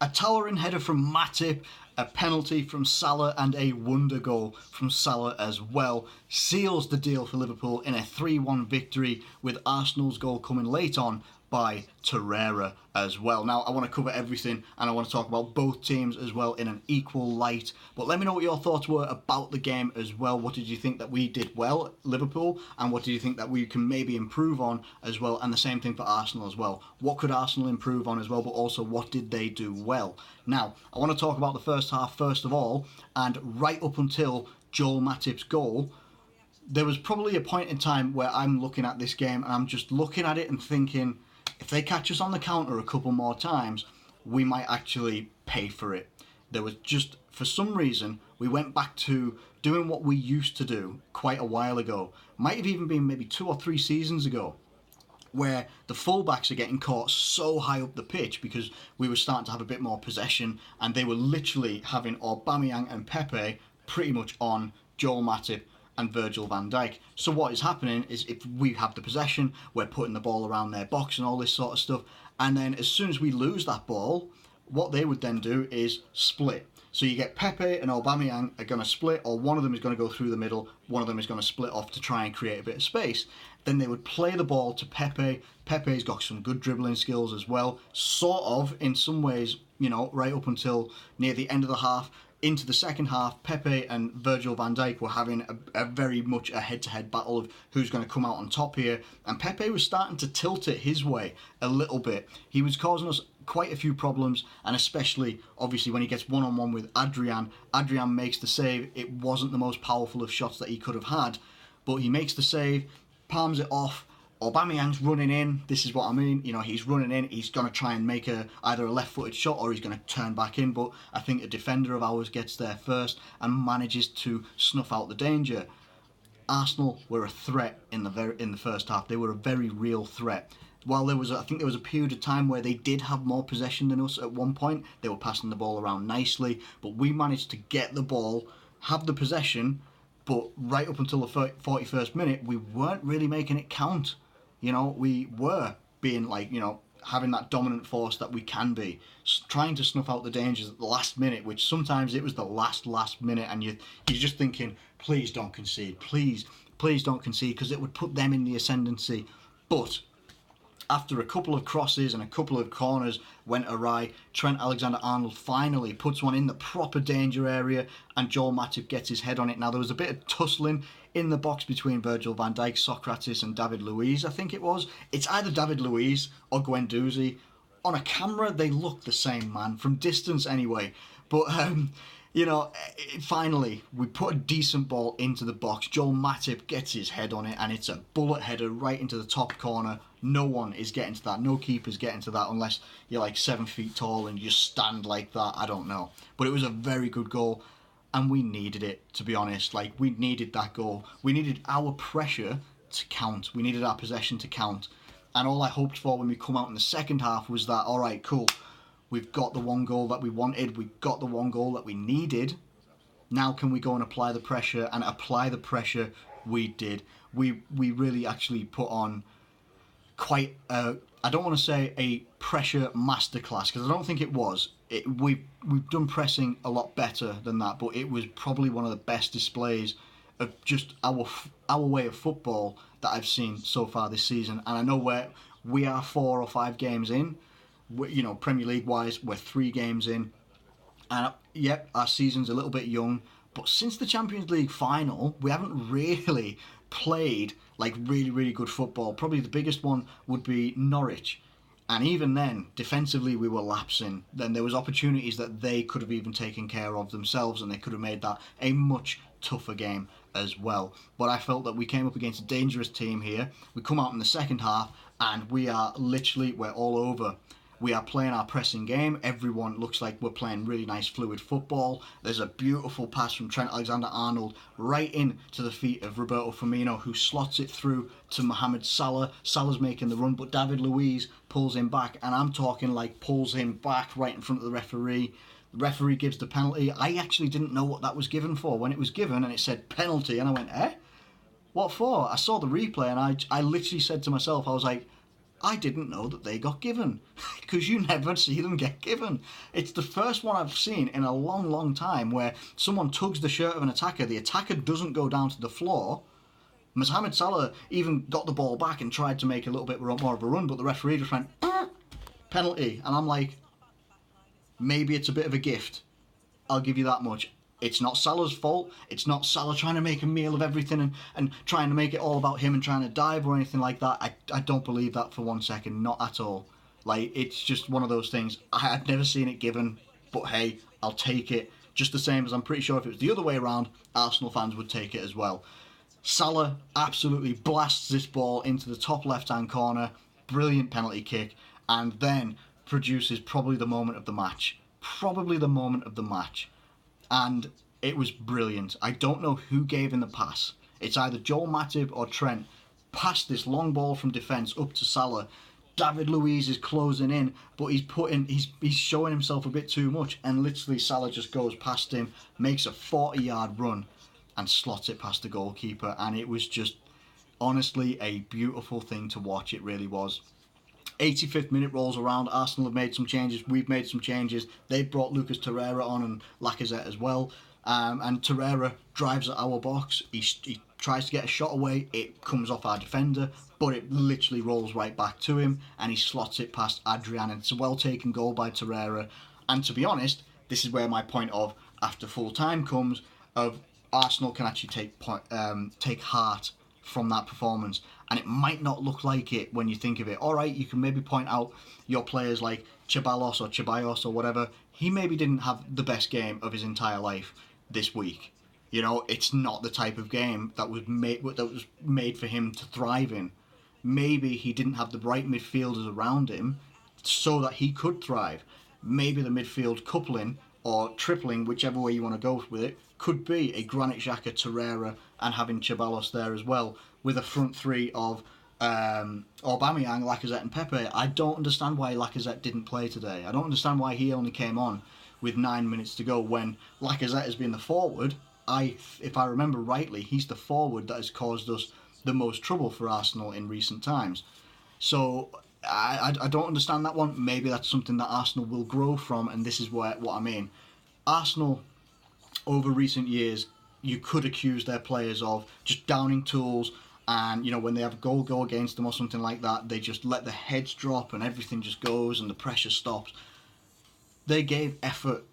A towering header from Matip, a penalty from Salah and a wonder goal from Salah as well seals the deal for Liverpool in a 3-1 victory, with Arsenal's goal coming late on by Torreira as well. Now, I want to cover everything and I want to talk about both teams as well in an equal light. But let me know what your thoughts were about the game as well. What did you think that we did well, Liverpool? And what do you think that we can maybe improve on as well? And the same thing for Arsenal as well. What could Arsenal improve on as well? But also, what did they do well? Now, I want to talk about the first half first of all. And right up until Joel Matip's goal, there was probably a point in time where I'm looking at this game and I'm just looking at it and thinking, if they catch us on the counter a couple more times, we might actually pay for it. There was just, for some reason, we went back to doing what we used to do quite a while ago. Might have even been maybe 2 or 3 seasons ago, where the fullbacks are getting caught so high up the pitch because we were starting to have a bit more possession, and they were literally having Aubameyang and Pepe pretty much on Joel Matip and Virgil van Dijk. So what is happening is, if we have the possession, we're putting the ball around their box and all this sort of stuff, and then as soon as we lose that ball, what they would then do is split. So you get Pepe and Aubameyang are going to split, or one of them is going to go through the middle, one of them is going to split off to try and create a bit of space. Then they would play the ball to Pepe. Pepe's got some good dribbling skills as well, sort of, in some ways, you know, right up until near the end of the half. Into the second half, Pepe and Virgil van Dijk were having a very much a head-to-head battle of who's going to come out on top here, and Pepe was starting to tilt it his way a little bit. He was causing us quite a few problems, and especially, obviously, when he gets one-on-one with Adrian. Adrian makes the save. It wasn't the most powerful of shots that he could have had, but he makes the save, palms it off. Aubameyang's running in. This is what I mean. You know, he's running in. He's going to try and make either a left-footed shot, or he's going to turn back in. But I think a defender of ours gets there first and manages to snuff out the danger. Arsenal were a threat in the first half. They were a very real threat. While I think there was a period of time where they did have more possession than us at one point. They were passing the ball around nicely, but we managed to get the ball, have the possession, but right up until the 41st minute, we weren't really making it count. You know, we were being like, you know, having that dominant force that we can be, trying to snuff out the dangers at the last minute, which sometimes it was the last minute, and you're just thinking, please don't concede, please don't concede, because it would put them in the ascendancy. But after a couple of crosses and a couple of corners went awry, Trent Alexander-Arnold finally puts one in the proper danger area, and Joel Matip gets his head on it. Now, there was a bit of tussling in the box between Virgil van Dijk, Socrates and David Luiz, I think it was. It's either David Luiz or Guendouzi. On a camera, they look the same, man, from distance anyway. But, you know, finally, we put a decent ball into the box. Joel Matip gets his head on it, and it's a bullet header right into the top corner. No one is getting to that. No keeper's getting to that unless you're like 7 feet tall and you stand like that. I don't know. But it was a very good goal, and we needed it, to be honest. Like, we needed that goal. We needed our pressure to count. We needed our possession to count. And all I hoped for when we come out in the second half was that, all right, cool, we've got the one goal that we wanted. We've got the one goal that we needed. Now can we go and apply the pressure? And apply the pressure we did. We really actually put on quite, I don't want to say a pressure masterclass, because I don't think it was. We've done pressing a lot better than that, but it was probably one of the best displays of just our way of football that I've seen so far this season. And I know we are 4 or 5 games in. You know, Premier League wise, we're 3 games in, and yep, our season's a little bit young, but since the Champions League final, we haven't really played like really good football. Probably the biggest one would be Norwich, and even then, defensively we were lapsing. Then there was opportunities that they could have even taken care of themselves, and they could have made that a much tougher game as well. But I felt that we came up against a dangerous team here. We come out in the second half, and we're all over. We are playing our pressing game. Everyone looks like we're playing really nice fluid football. There's a beautiful pass from Trent Alexander-Arnold right into the feet of Roberto Firmino, who slots it through to Mohamed Salah. Salah's making the run, but David Luiz pulls him back, and I'm talking like pulls him back right in front of the referee. The referee gives the penalty. I actually didn't know what that was given for when it was given, and it said penalty, and I went, eh? What for? I saw the replay, and I literally said to myself, I was like, I didn't know that they got given, because you never see them get given. It's the first one I've seen in a long, long time where someone tugs the shirt of an attacker, the attacker doesn't go down to the floor. Mohamed Salah even got the ball back and tried to make a little bit more of a run, but the referee just went, penalty. And I'm like, maybe it's a bit of a gift. I'll give you that much. It's not Salah's fault. It's not Salah trying to make a meal of everything and trying to make it all about him and trying to dive or anything like that. I don't believe that for 1 second. Not at all. Like, it's just one of those things. I've never seen it given, but hey, I'll take it. Just the same as I'm pretty sure if it was the other way around, Arsenal fans would take it as well. Salah absolutely blasts this ball into the top left-hand corner. Brilliant penalty kick. And then produces probably the moment of the match. Probably the moment of the match. And it was brilliant. I don't know who gave him the pass. It's either Joel Matip or Trent. Passed this long ball from defence up to Salah. David Luiz is closing in, but he's showing himself a bit too much, and literally Salah just goes past him, makes a 40-yard run, and slots it past the goalkeeper. And it was just, honestly, a beautiful thing to watch. It really was. 85th minute rolls around. Arsenal have made some changes. We've made some changes. They've brought Lucas Torreira on and Lacazette as well. And Torreira drives at our box. He tries to get a shot away. It comes off our defender, but it literally rolls right back to him, and he slots it past Adrian. And it's a well-taken goal by Torreira. And to be honest, this is where my point of after full time comes, of Arsenal can actually take heart from that performance. And it might not look like it when you think of it. Alright, you can maybe point out your players like Ceballos or Ceballos or whatever. He maybe didn't have the best game of his entire life this week. You know, it's not the type of game that was made for him to thrive in. Maybe he didn't have the right midfielders around him so that he could thrive. Maybe the midfield coupling or tripling, whichever way you want to go with it, could be a Granit Xhaka, Torreira, and having Ceballos there as well, with a front three of Aubameyang, Lacazette and Pepe. I don't understand why Lacazette didn't play today. I don't understand why he only came on with 9 minutes to go when Lacazette has been the forward. If I remember rightly, he's the forward that has caused us the most trouble for Arsenal in recent times. So I don't understand that one. Maybe that's something that Arsenal will grow from, and this is what I mean. Arsenal, over recent years, you could accuse their players of just downing tools, and you know, when they have a goal go against them or something like that, they just let the heads drop and everything just goes and the pressure stops. They gave effort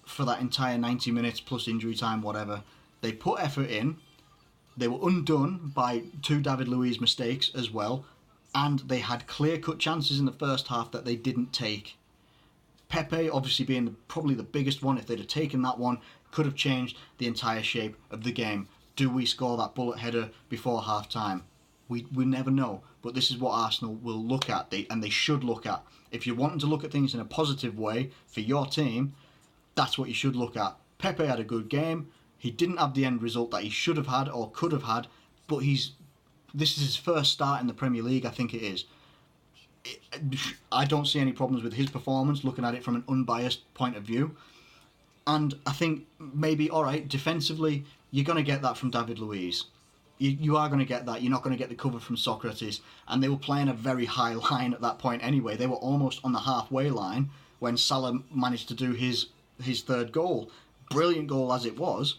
for that entire 90 minutes plus injury time, whatever. They put effort in. They were undone by 2 David Luiz mistakes as well, and they had clear-cut chances in the first half that they didn't take. Pepe, obviously being probably the biggest one, if they'd have taken that one, could have changed the entire shape of the game. Do we score that bullet header before half-time? We never know, but this is what Arsenal will look at, and they should look at. If you're wanting to look at things in a positive way for your team, that's what you should look at. Pepe had a good game. He didn't have the end result that he should have had or could have had, but this is his first start in the Premier League, I think it is. I don't see any problems with his performance, looking at it from an unbiased point of view. And I think maybe, alright, defensively, you're going to get that from David Luiz. You are going to get that. You're not going to get the cover from Socrates. And they were playing a very high line at that point anyway. They were almost on the halfway line when Salah managed to do his third goal. Brilliant goal as it was.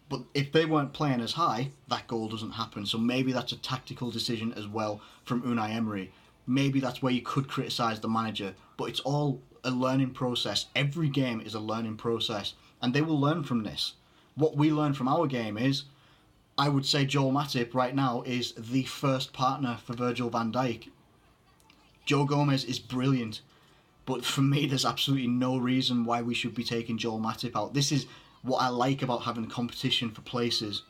But if they weren't playing as high, that goal doesn't happen. So maybe that's a tactical decision as well from Unai Emery. Maybe that's where you could criticise the manager. But it's all a learning process. Every game is a learning process. And they will learn from this. What we learn from our game is, I would say Joel Matip right now is the first partner for Virgil van Dijk. Joe Gomez is brilliant. But for me, there's absolutely no reason why we should be taking Joel Matip out. This is what I like about having competition for places.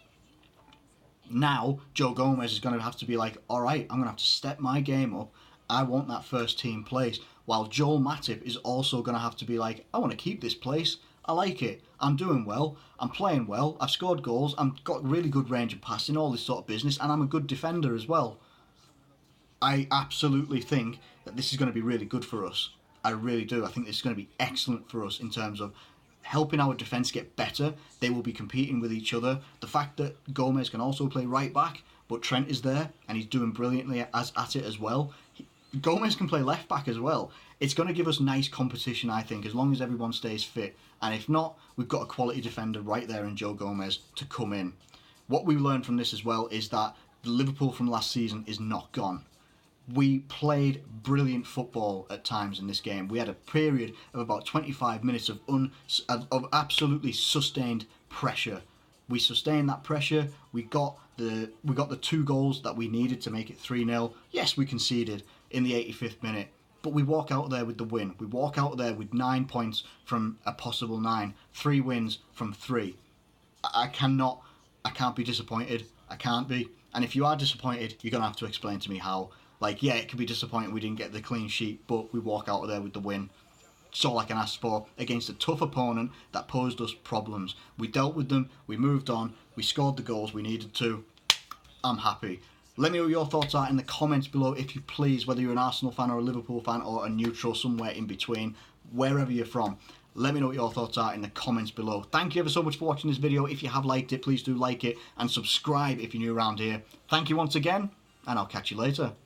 Now, Joe Gomez is going to have to be like, alright, I'm going to have to step my game up. I want that first team place. While Joel Matip is also going to have to be like, I want to keep this place. I like it. I'm doing well. I'm playing well. I've scored goals. I've got really good range of passing, all this sort of business, and I'm a good defender as well. I absolutely think that this is going to be really good for us. I really do. I think this is going to be excellent for us in terms of helping our defence get better. They will be competing with each other. The fact that Gomez can also play right back, but Trent is there and he's doing brilliantly at it as well. Gomez can play left back as well. It's going to give us nice competition, I think, as long as everyone stays fit. And if not, we've got a quality defender right there in Joe Gomez to come in. What we learned from this as well is that the Liverpool from last season is not gone. We played brilliant football at times in this game. We had a period of about 25 minutes of absolutely sustained pressure. We sustained that pressure. We got the 2 goals that we needed to make it 3-0. Yes, we conceded in the 85th minute, but we walk out there with the win. We walk out there with 9 points from a possible 9, 3 wins from 3. I can't be disappointed. I can't be. And if you are disappointed, you're going to have to explain to me how. Like, yeah, it could be disappointing we didn't get the clean sheet, but we walk out of there with the win. It's all I can ask for against a tough opponent that posed us problems. We dealt with them, we moved on, we scored the goals we needed to. I'm happy. Let me know what your thoughts are in the comments below, if you please, whether you're an Arsenal fan or a Liverpool fan or a neutral, somewhere in between, wherever you're from. Let me know what your thoughts are in the comments below. Thank you ever so much for watching this video. If you have liked it, please do like it and subscribe if you're new around here. Thank you once again, and I'll catch you later.